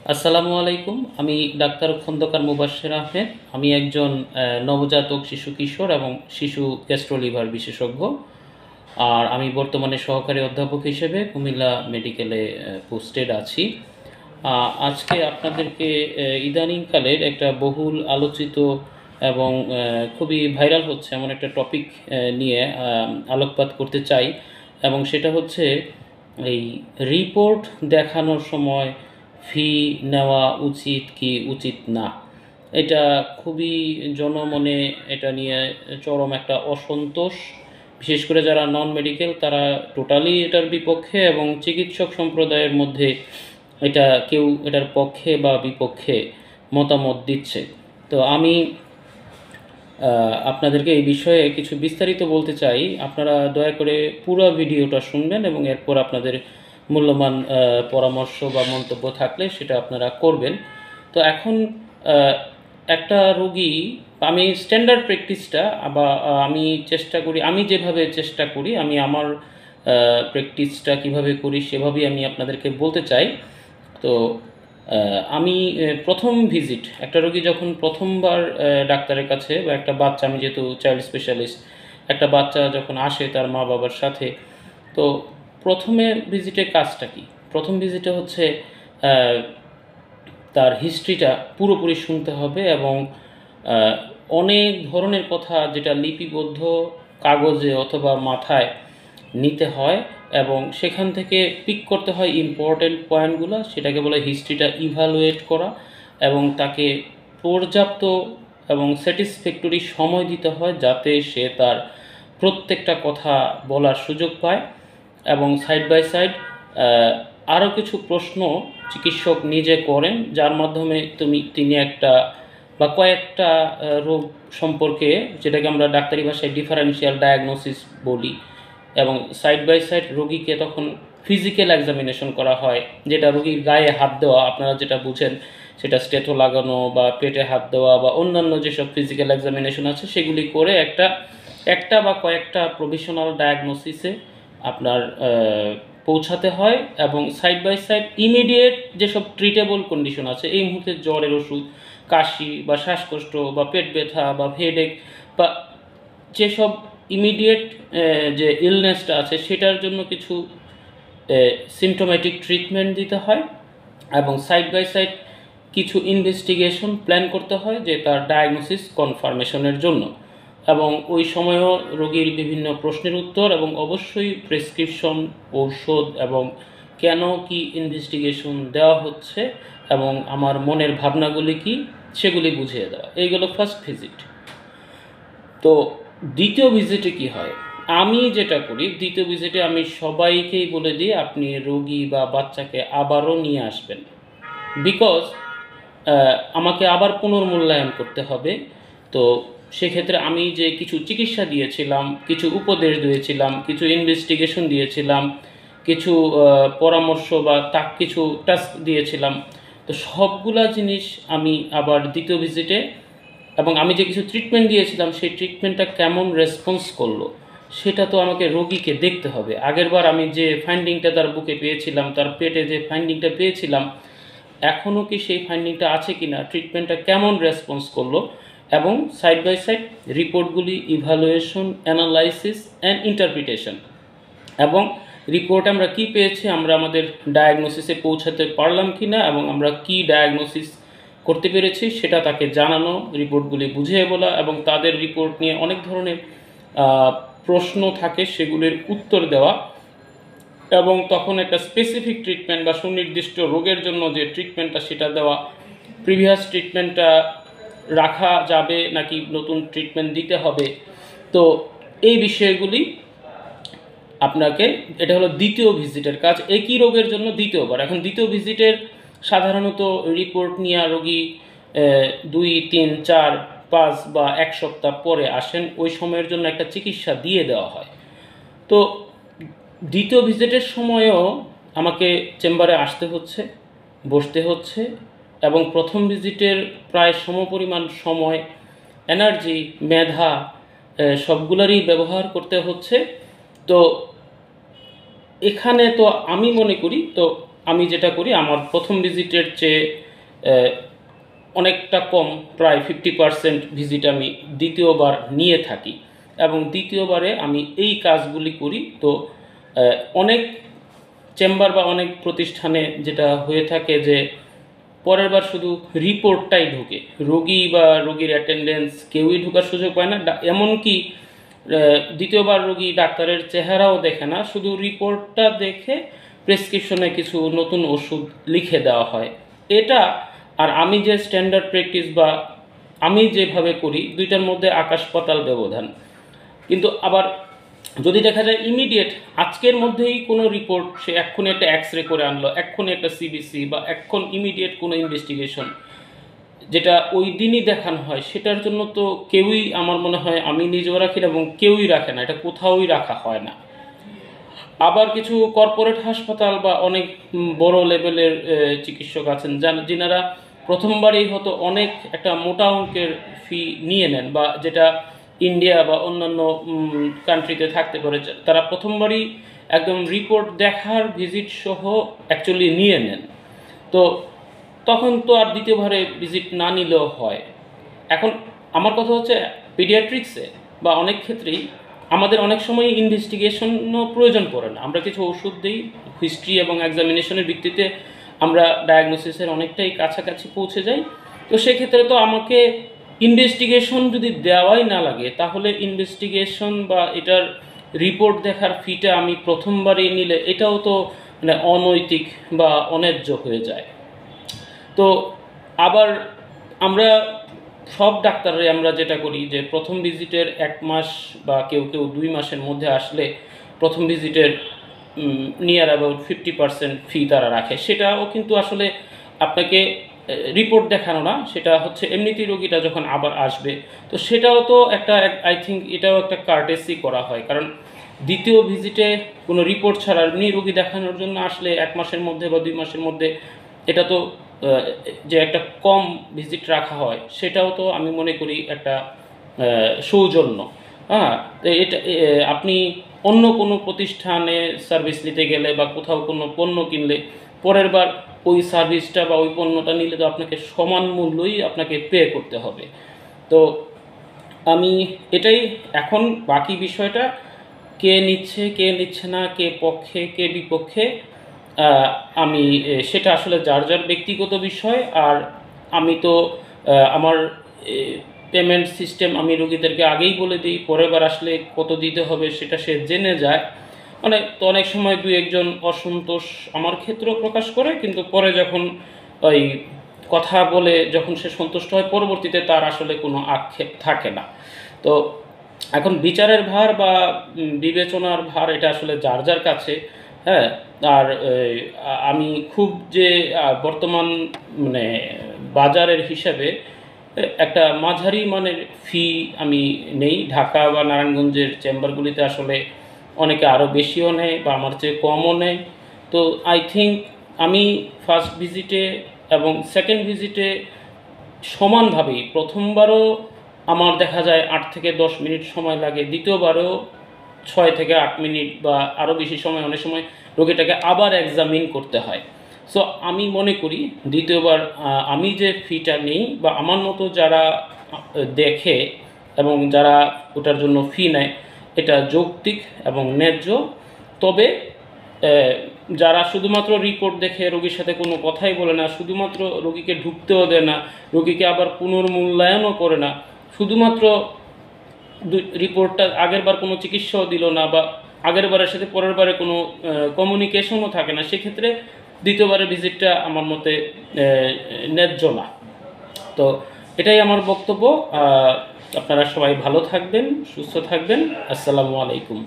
আসসালামু আলাইকুম। আমি ডাক্তার খন্দকার মুবাশ্বের আহমেদ। আমি একজন নবজাতক শিশু কিশোর এবং শিশু গ্যাস্ট্রো-লিভার বিশেষজ্ঞ। আর আমি বর্তমানে সহকারী অধ্যাপক হিসেবে কুমিল্লা মেডিকেলে পোস্টেড আছি। আজকে আপনাদেরকে ইদানিংকালের একটা বহুল আলোচিত এবং খুবই ভাইরাল হচ্ছে এমন একটা টপিক নিয়ে আলোকপাত করতে চাই, এবং সেটা হচ্ছে এই রিপোর্ট দেখানোর সময় ফি নেওয়া উচিত কি উচিত না। এটা খুবই জনমনে এটা নিয়ে চরম একটা অসন্তোষ। বিশেষ করে যারা নন মেডিকেল তারা টোটালি এটার বিপক্ষে, এবং চিকিৎসক সম্প্রদায়ের মধ্যে এটা কেউ এটার পক্ষে বা বিপক্ষে মতামত দিচ্ছে। তো আমি আপনাদেরকে এই বিষয়ে কিছু বিস্তারিত বলতে চাই। আপনারা দয়া করে পুরো ভিডিওটা শুনবেন এবং এরপর আপনাদের মূল্যবান পরামর্শ বা মন্তব্য থাকলে সেটা আপনারা করবেন। তো এখন একটা রোগী, আমি স্ট্যান্ডার্ড প্র্যাকটিসটা বা আমি যেভাবে চেষ্টা করি, আমি আমার প্র্যাকটিসটা কিভাবে করি সেভাবেই আমি আপনাদেরকে বলতে চাই। তো আমি প্রথম ভিজিট, একটা রোগী যখন প্রথমবার ডাক্তারের কাছে, বা একটা বাচ্চা, আমি যেহেতু চাইল্ড স্পেশালিস্ট, একটা বাচ্চা যখন আসে তার মা বাবার সাথে, তো প্রথমে ভিজিটের কাজটা কি? প্রথম ভিজিটে হচ্ছে তার হিস্ট্রিটা পুরোপুরি শুনতে হবে, এবং অনেক ধরনের কথা যেটা লিপিবদ্ধ কাগজে অথবা মাথায় নিতে হয়, এবং সেখান থেকে পিক করতে হয় ইম্পর্টেন্ট পয়েন্টগুলো, সেটাকে বলে হিস্ট্রিটা ইভ্যালুয়েট করা, এবং তাকে পর্যাপ্ত এবং স্যাটিসফ্যাক্টরি সময় দিতে হয় যাতে সে তার প্রত্যেকটা কথা বলার সুযোগ পায়। এবং সাইড বাই সাইড আরও কিছু প্রশ্ন চিকিৎসক নিজে করেন, যার মাধ্যমে তিনি একটা বা কয়েকটা রোগ সম্পর্কে, যেটাকে আমরা ডাক্তারি ভাষায় ডিফারেন্সিয়াল ডায়াগনোসিস বলি, এবং সাইড বাই সাইড রোগীকে তখন ফিজিক্যাল এক্সামিনেশন করা হয়, যেটা রোগীর গায়ে হাত দেওয়া, আপনারা যেটা বুঝেন সেটা স্টেথো লাগানো বা পেটে হাত দেওয়া বা অন্যান্য যেসব ফিজিক্যাল এক্সামিনেশন আছে সেগুলি করে একটা বা কয়েকটা প্রভিশনাল ডায়াগনোসিসে আপনার পৌঁছাতে হয়। এবং সাইড বাই সাইড ইমিডিয়েট যেসব ট্রিটেবল কন্ডিশন আছে, এই মুহূর্তে জ্বরের ওষুধ, কাশি বা শ্বাসকষ্ট বা পেট ব্যথা বা হেডেক বা যেসব ইমিডিয়েট যে ইলনেসটা আছে সেটার জন্য কিছু সিমটোম্যাটিক ট্রিটমেন্ট দিতে হয়, এবং সাইড বাই সাইড কিছু ইনভেস্টিগেশন প্ল্যান করতে হয় যে তার ডায়াগনোসিস কনফার্মেশনের জন্য। এবং ওই সময়ও রোগীর বিভিন্ন প্রশ্নের উত্তর, এবং অবশ্যই প্রেসক্রিপশন, ঔষধ, এবং কেন কি ইনভেস্টিগেশন দেওয়া হচ্ছে এবং আমার মনের ভাবনাগুলি কি সেগুলি বুঝিয়ে দেওয়া, এইগুলো ফার্স্ট ভিজিট। তো দ্বিতীয় ভিজিটে কি হয়? আমি যেটা করি, দ্বিতীয় ভিজিটে আমি সবাইকেই বলে দিই আপনি রোগী বা বাচ্চাকে আবারও নিয়ে আসবেন, বিকজ আমাকে আবার পুনর্মূল্যায়ন করতে হবে। তো সেক্ষেত্রে আমি যে কিছু চিকিৎসা দিয়েছিলাম, কিছু উপদেশ দিয়েছিলাম, কিছু ইনভেস্টিগেশন দিয়েছিলাম, কিছু পরামর্শ বা কিছু টাস্ক দিয়েছিলাম, তো সবগুলা জিনিস আমি আবার দ্বিতীয় ভিজিটে, এবং আমি যে কিছু ট্রিটমেন্ট দিয়েছিলাম সেই ট্রিটমেন্টটা কেমন রেসপন্স করলো সেটা তো আমাকে রোগীকে দেখতে হবে। আগেরবার আমি যে ফাইন্ডিংটা তার বুকে পেয়েছিলাম, তার পেটে যে ফাইন্ডিংটা পেয়েছিলাম, এখনও কি সেই ফাইন্ডিংটা আছে কি না, ট্রিটমেন্টটা কেমন রেসপন্স করলো, এবং সাইড বাই সাইড রিপোর্টগুলি ইভ্যালুয়েশন, অ্যানালাইসিস অ্যান্ড ইন্টারপ্রিটেশন, এবং রিপোর্টে আমরা কি পেয়েছি, আমরা আমাদের ডায়াগনোসিসে পৌঁছাতে পারলাম কি না, এবং আমরা কি ডায়াগনোসিস করতে পেরেছি সেটা তাকে জানানো, রিপোর্টগুলি বুঝিয়ে বলা, এবং তাদের রিপোর্ট নিয়ে অনেক ধরনের প্রশ্ন থাকে সেগুলির উত্তর দেওয়া, এবং তখন একটা স্পেসিফিক ট্রিটমেন্ট বা সুনির্দিষ্ট রোগের জন্য যে ট্রিটমেন্টটা সেটা দেওয়া, প্রিভিয়াস ট্রিটমেন্টটা রাখা যাবে নাকি নতুন ট্রিটমেন্ট দিতে হবে। তো এই বিষয়গুলি আপনাকে, এটা হলো দ্বিতীয় ভিজিটের কাজ, একই রোগের জন্য দ্বিতীয়বার। এখন দ্বিতীয় ভিজিটের সাধারণত রিপোর্ট নিয়ে রোগী 2, 3, 4, 5 বা 1 সপ্তাহ পরে আসেন, ওই সময়ের জন্য একটা চিকিৎসা দিয়ে দেওয়া হয়। তো দ্বিতীয় ভিজিটের সময়ও আমাকে চেম্বারে আসতে হচ্ছে, বসতে হচ্ছে, এবং প্রথম ভিজিটের প্রায় সমপরিমাণ সময়, এনার্জি, মেধা সবগুলোরই ব্যবহার করতে হচ্ছে। তো এখানে তো আমি মনে করি, তো আমি যেটা করি আমার প্রথম ভিজিটের চেয়ে অনেকটা কম, প্রায় 50% ভিজিট আমি দ্বিতীয়বার নিয়ে থাকি এবং দ্বিতীয়বারে আমি এই কাজগুলি করি। তো অনেক চেম্বার বা অনেক প্রতিষ্ঠানে যেটা হয়ে থাকে যে পরের বার শুধু রিপোর্টটাই ঢুকে, রোগী বা রোগীর অ্যাটেন্ডেন্স কেউই ঢোকার সুযোগ পায় না। এমনকি দ্বিতীয়বার রোগী ডাক্তারের চেহারাও দেখে না, শুধু রিপোর্টটা দেখে প্রেসক্রিপশনে কিছু নতুন ওষুধ লিখে দেওয়া হয়। এটা আর আমি যে স্ট্যান্ডার্ড প্র্যাকটিস বা আমি যেভাবে করি, দুইটার মধ্যে আকাশ পাতাল ব্যবধান। কিন্তু আবার যদি দেখা যায় ইমিডিয়েট আজকের মধ্যেই কোনো রিপোর্ট, সে এক্ষুনি একটা এক্স-রে করে আনলো, এক্ষুনি একটা সিবিসি বা এখন ইমিডিয়েট কোনো ইনভেস্টিগেশন যেটা ওই দিনই দেখানো হয়, সেটার জন্য তো কেউই, আমার মনে হয় আমি নিজেও রাখি না এবং কেউই রাখে না, এটা কোথাওই রাখা হয় না। আবার কিছু কর্পোরেট হাসপাতাল বা অনেক বড় লেভেলের চিকিৎসক আছেন যিনারা প্রথমবারই হয়তো অনেক একটা মোটা অঙ্কের ফি নিয়ে নেন, বা যেটা ইন্ডিয়া বা অন্যান্য কান্ট্রিতে থাকতে পারে, তারা প্রথমবারই একদম রিপোর্ট দেখার ভিজিট সহ অ্যাকচুয়ালি নিয়ে নেন। তো তখন তো আর দ্বিতীয়বারে ভিজিট না নিলেও হয়। এখন আমার কথা হচ্ছে পিডিয়াট্রিক্সে বা অনেক ক্ষেত্রেই আমাদের অনেক সময় ইনভেস্টিগেশনও প্রয়োজন পড়ে না, আমরা কিছু ওষুধ দিই, হিস্ট্রি এবং এক্সামিনেশনের ভিত্তিতে আমরা ডায়াগনোসিসের অনেকটাই কাছাকাছি পৌঁছে যাই। তো সেক্ষেত্রে তো আমাকে ইনভেস্টিগেশন যদি দেওয়াই না লাগে, তাহলে ইনভেস্টিগেশন বা এটার রিপোর্ট দেখার ফিটা আমি প্রথমবারই নিলে এটাও তো মানে অনৈতিক বা অন্যায্য হয়ে যায়। তো আবার আমরা সব ডাক্তাররাই আমরা যেটা করি যে প্রথম ভিজিটের 1 মাস বা কেউ 2 মাসের মধ্যে আসলে প্রথম ভিজিটের নিয়ার অ্যাবাউট 50% ফি তারা রাখে। সেটাও কিন্তু আসলে আপনাকে রিপোর্ট দেখানো না, সেটা হচ্ছে এমনিতেই রোগীটা যখন আবার আসবে, তো সেটাও তো একটা, আই থিঙ্ক এটাও একটা কার্টেসি করা হয়। কারণ দ্বিতীয় ভিজিটে কোনো রিপোর্ট ছাড়া এমনি রোগী দেখানোর জন্য আসলে 1 মাসের মধ্যে বা 2 মাসের মধ্যে, এটা তো যে একটা কম ভিজিট রাখা হয়, সেটাও তো আমি মনে করি একটা সৌজন্য। হ্যাঁ, এটা আপনি অন্য কোনো প্রতিষ্ঠানে সার্ভিস নিতে গেলে বা কোথাও কোনো পণ্য কিনলে পরের বার ওই সার্ভিসটা বা ওই পণ্যটা নিলে তো আপনাকে সমান মূল্যই আপনাকে পে করতে হবে। তো আমি এটাই, এখন বাকি বিষয়টা কে নিচ্ছে কে নিচ্ছে না, কে পক্ষে কে বিপক্ষে, আমি সেটা আসলে যার যার ব্যক্তিগত বিষয়। আর আমি তো আমার পেমেন্ট সিস্টেম আমি রোগীদেরকে আগেই বলে দিই, পরের বার আসলে কত দিতে হবে সেটা সে জেনে যায়। মানে তো অনেক সময় 2-1 জন অসন্তোষ আমার ক্ষেত্রেও প্রকাশ করে, কিন্তু পরে যখন ওই কথা বলে যখন সে সন্তুষ্ট হয়, পরবর্তীতে তার আসলে কোনো আক্ষেপ থাকে না। তো এখন বিচারের ভার বা বিবেচনার ভার এটা আসলে যার যার কাছে। হ্যাঁ, আর আমি খুব যে বর্তমান মানে বাজারের হিসাবে একটা মাঝারি মানের ফি আমি নেই। ঢাকা বা নারায়ণগঞ্জের চেম্বারগুলিতে আসলে অনেকে আরও বেশিও নেয় বা আমার চেয়ে কমও নেয়। তো আই থিঙ্ক আমি ফার্স্ট ভিজিটে এবং সেকেন্ড ভিজিটে সমানভাবেই, প্রথমবারও আমার দেখা যায় 8 থেকে 10 মিনিট সময় লাগে, দ্বিতীয়বারেও 6 থেকে 8 মিনিট বা আরও বেশি সময়, অনেক সময় রোগীটাকে আবার এক্সামিন করতে হয়। সো আমি মনে করি দ্বিতীয়বার আমি যে ফিটা নেই বা আমার মতো যারা দেখে এবং যারা ওটার জন্য ফি নেয়, এটা যৌক্তিক এবং ন্যায্য। তবে যারা শুধুমাত্র রিপোর্ট দেখে রোগীর সাথে কোনো কথাই বলে না, শুধুমাত্র রোগীকে ঢুকতেও দেয় না, রোগীকে আবার পুনর্মূল্যায়নও করে না, শুধুমাত্র রিপোর্টটা আগের বার কোনো চিকিৎসাও দিল না বা আগের বারের সাথে পরের বারে কোনো কমিউনিকেশনও থাকে না, সেক্ষেত্রে দ্বিতীয়বারের ভিজিটটা আমার মতে ন্যায্য না। তো এটাই আমার বক্তব্য। আপনারা সবাই ভালো থাকবেন, সুস্থ থাকবেন। আসসালামু আলাইকুম।